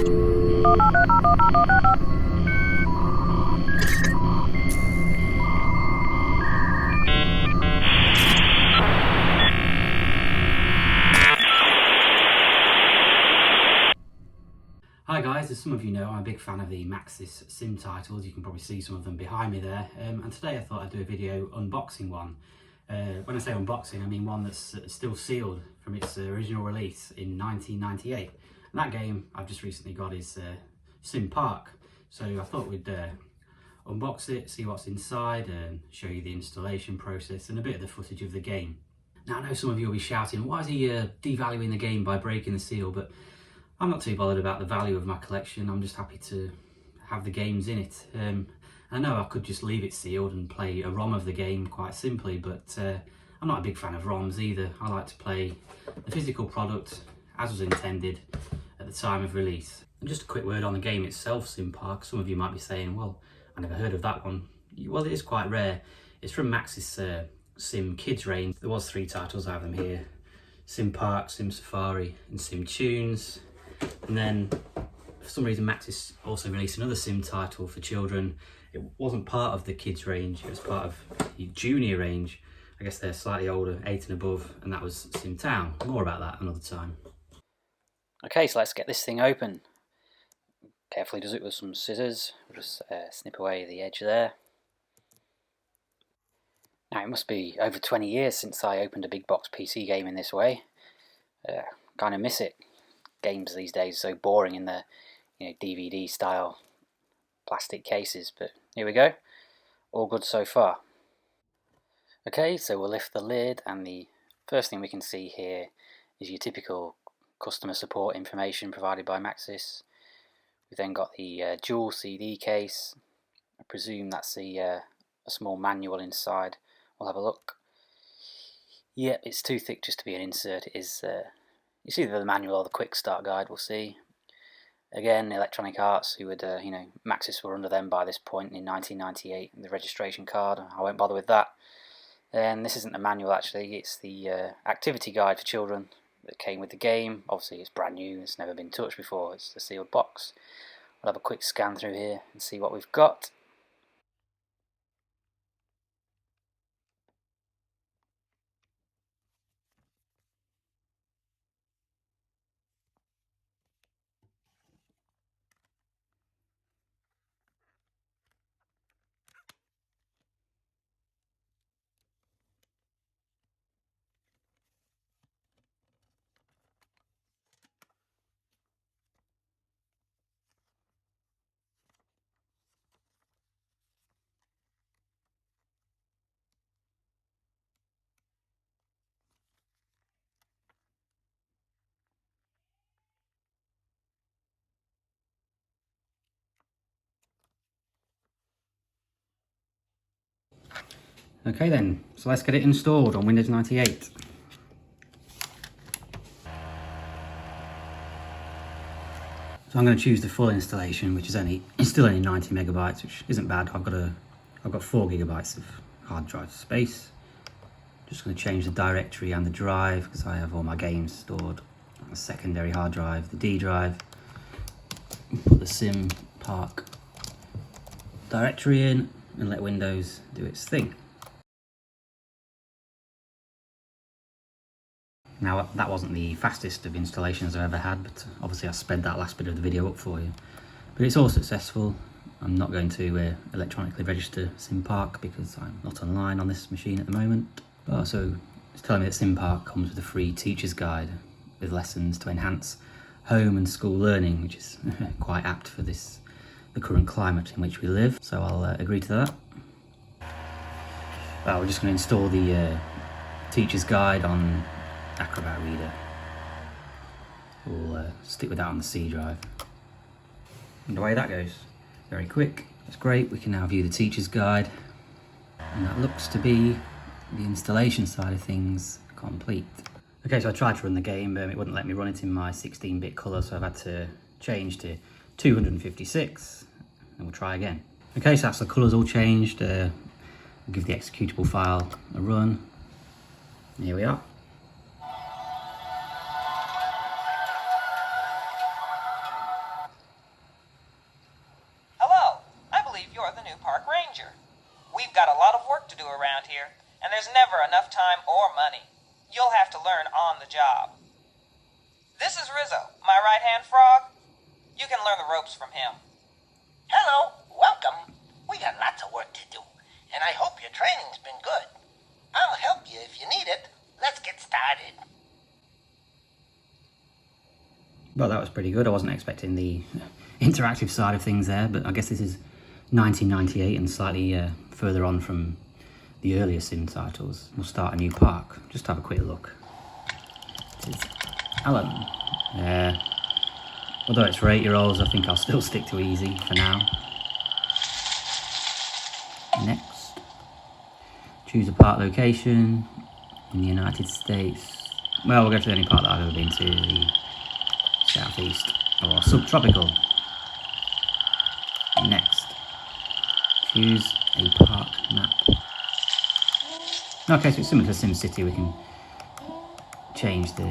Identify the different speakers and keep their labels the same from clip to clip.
Speaker 1: Hi guys, as some of you know, I'm a big fan of the Maxis Sim titles. You can probably see some of them behind me there. And today I thought I'd do a video unboxing one. When I say unboxing, I mean one that's still sealed from its original release in 1998. And that game I've just recently got is SimPark. So I thought we'd unbox it, see what's inside, and show you the installation process and a bit of the footage of the game. Now I know some of you will be shouting, why is he devaluing the game by breaking the seal? But I'm not too bothered about the value of my collection. I'm just happy to have the games in it. I know I could just leave it sealed and play a ROM of the game quite simply, but I'm not a big fan of ROMs either. I like to play the physical product as was intended at the time of release. And just a quick word on the game itself, SimPark. Some of you might be saying, well, I never heard of that one. Well, it is quite rare. It's from Maxis Sim Kids range. There was 3 titles, I have them here. SimPark, Sim Safari and Sim Tunes. And then, for some reason, Maxis also released another Sim title for children. It wasn't part of the kids range, it was part of the junior range. I guess they're slightly older, 8 and above, and that was Sim Town. More about that another time. Okay, so let's get this thing open. Carefully does it with some scissors. We'll just snip away the edge there. Now, it must be over 20 years since I opened a big box PC game in this way. Kind of miss it. Games these days are so boring in the DVD style plastic cases, but here we go, all good so far. Okay, so we'll lift the lid, and the first thing we can see here is your typical customer support information provided by Maxis. We've then got the dual CD case. I presume that's a small manual inside. We'll have a look. Yep, it's too thick just to be an insert. It is it's either the manual or the quick start guide, we'll see. Again, Electronic Arts, who would, Maxis were under them by this point in 1998, the registration card. I won't bother with that. And this isn't the manual actually, it's the activity guide for children that came with the game. Obviously it's brand new, it's never been touched before, it's a sealed box. We'll have a quick scan through here and see what we've got. Okay then, so let's get it installed on Windows 98. So I'm going to choose the full installation, which is still only 90 megabytes, which isn't bad. I've got 4 gigabytes of hard drive space. Just going to change the directory and the drive because I have all my games stored on the secondary hard drive, the D drive. Put the SimPark directory in and let Windows do its thing. Now, that wasn't the fastest of installations I've ever had, but obviously I sped that last bit of the video up for you. But it's all successful. I'm not going to electronically register SimPark because I'm not online on this machine at the moment. So it's telling me that SimPark comes with a free teacher's guide with lessons to enhance home and school learning, which is quite apt for the current climate in which we live. So I'll agree to that. Well, we're just going to install the teacher's guide on Acrobat Reader. We'll stick with that on the C drive. And away that goes. Very quick. That's great. We can now view the teacher's guide. And that looks to be the installation side of things complete. Okay, so I tried to run the game, but it wouldn't let me run it in my 16-bit colour, so I've had to change to 256, and we'll try again. Okay, so that's the colours all changed. We'll give the executable file a run. Here we are.
Speaker 2: you're the new park ranger. We've got a lot of work to do around here, and there's never enough time or money. You'll have to learn on the job. This is Rizzo, my right-hand frog. You can learn the ropes from him.
Speaker 3: Hello, welcome. We got lots of work to do, and I hope your training's been good. I'll help you if you need it. Let's get started.
Speaker 1: Well, that was pretty good. I wasn't expecting the interactive side of things there, but I guess this is 1998 and slightly further on from the earlier Sim titles. We'll start a new park. Just have a quick look. It is Alan. Although it's for 8-year-olds, I think I'll still stick to easy for now. Next, choose a park location in the United States. Well, we'll go to any park that I've ever been to, the Southeast or subtropical. Next, choose a park map. Okay, so it's similar to SimCity. We can change the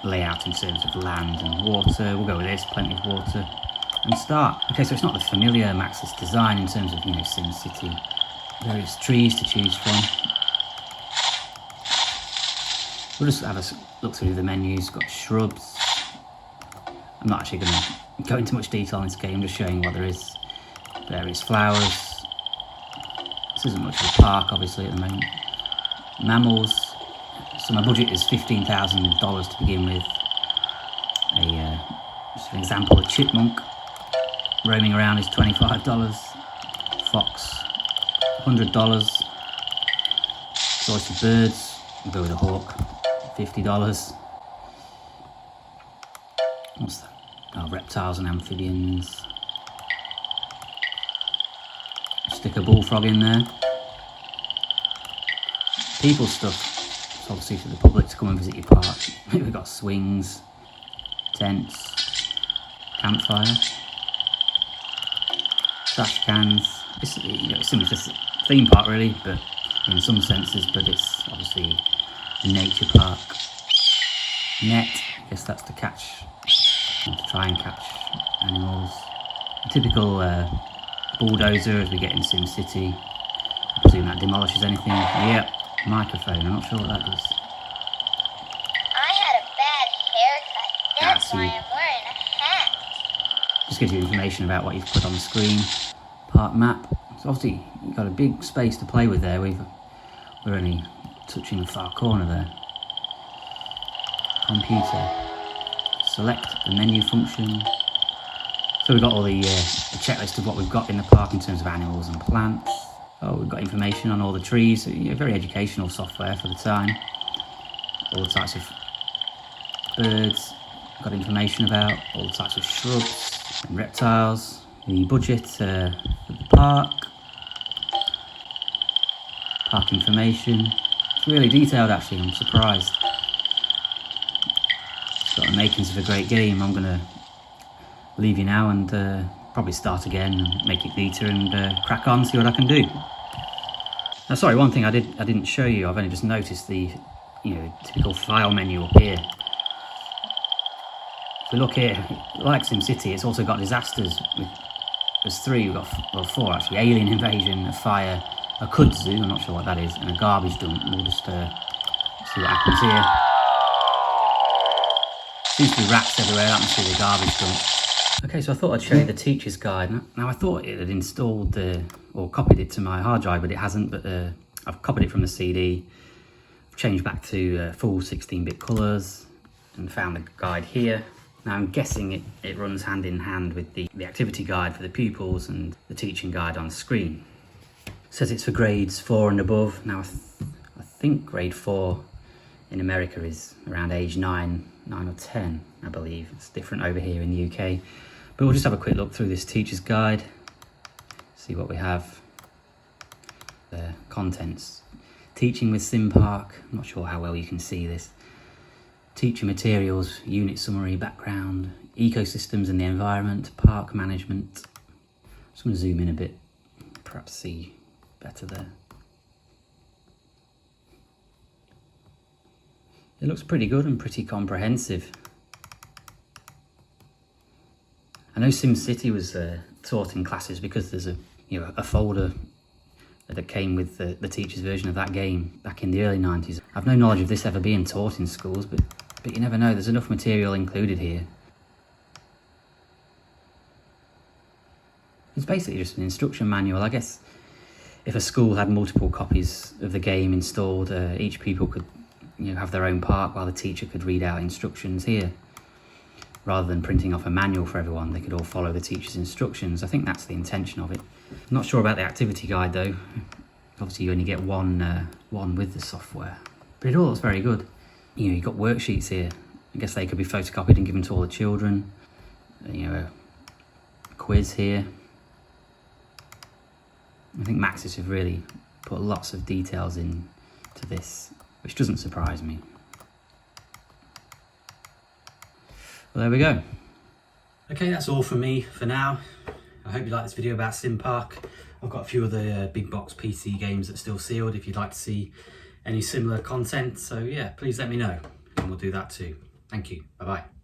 Speaker 1: layout in terms of land and water. We'll go with this, plenty of water, and start. Okay, so it's not the familiar Maxis design in terms of, you know, SimCity. Various trees to choose from. We'll just have a look through the menus. Got shrubs. I'm not actually going to go into much detail in this game, just showing what there is. Various flowers. This isn't much of a park, obviously, at the moment. Mammals. So my budget is $15,000 to begin with. Just an example, a chipmunk roaming around is $25. Fox, $100. Choice of birds, we'll go with a hawk, $50. What's that? Oh, reptiles and amphibians. Stick a bullfrog in there. People stuff. It's obviously for the public to come and visit your park. We've got swings, tents, campfire, trash cans. It's, you know, it's similar to a theme park really, but in some senses, but it's obviously a nature park. Net, I guess that's to catch, to try and catch animals. A typical bulldozer as we get in SimCity. I presume that demolishes anything. Yep, microphone, I'm not sure what that does.
Speaker 4: I had a bad haircut, that's why I'm wearing a hat.
Speaker 1: Just gives you information about what you've put on the screen. Park map. So obviously you've got a big space to play with there. We're only touching the far corner there. Computer. Select the menu function. So we've got all the checklist of what we've got in the park in terms of animals and plants. Oh, we've got information on all the trees. So, you know, very educational software for the time. All the types of birds. Got information about all the types of shrubs and reptiles. The budget for the park. Park information. It's really detailed actually, I'm surprised. It's got the makings of a great game. I'm going to leave you now and probably start again and make it beta and crack on, see what I can do. Now, sorry, one thing I didn't show you, I've only just noticed the, you know, typical file menu up here. If we look here, like SimCity, it's also got disasters. There's 3, we've got, well, 4 actually. Alien invasion, a fire, a kudzu, I'm not sure what that is, and a garbage dump. We'll just see what happens here. Seems to be rats everywhere, that must be the garbage dump. Okay, so I thought I'd show you the teacher's guide. Now I thought it had installed or copied it to my hard drive, but it hasn't. But I've copied it from the CD, changed back to full 16-bit colours, and found the guide here. Now I'm guessing it runs hand in hand with the activity guide for the pupils and the teaching guide on screen. It says it's for grades 4 and above. Now I think grade 4 in America is around age 9 or 10, I believe. It's different over here in the UK. But we'll just have a quick look through this teacher's guide, see what we have. Contents. Teaching with SimPark. I'm not sure how well you can see this. Teacher materials, unit summary, background, ecosystems and the environment, park management. Just going to zoom in a bit, perhaps see better there. It looks pretty good and pretty comprehensive. I know SimCity was taught in classes because there's a you know, a folder that came with the teacher's version of that game back in the early 90s. I've no knowledge of this ever being taught in schools, but you never know, there's enough material included here. It's basically just an instruction manual. I guess if a school had multiple copies of the game installed, each pupil could, you know, have their own part while the teacher could read out instructions here. Rather than printing off a manual for everyone, they could all follow the teacher's instructions. I think that's the intention of it. I'm not sure about the activity guide though. Obviously you only get one with the software. But it all looks very good. You know, you've got worksheets here. I guess they could be photocopied and given to all the children. You know, a quiz here. I think Maxis have really put lots of details into this, which doesn't surprise me. Well, there we go. Okay, that's all from me for now. I hope you like this video about SimPark. I've got a few other big box PC games that are still sealed if you'd like to see any similar content. So yeah, please let me know and we'll do that too. Thank you. Bye-bye.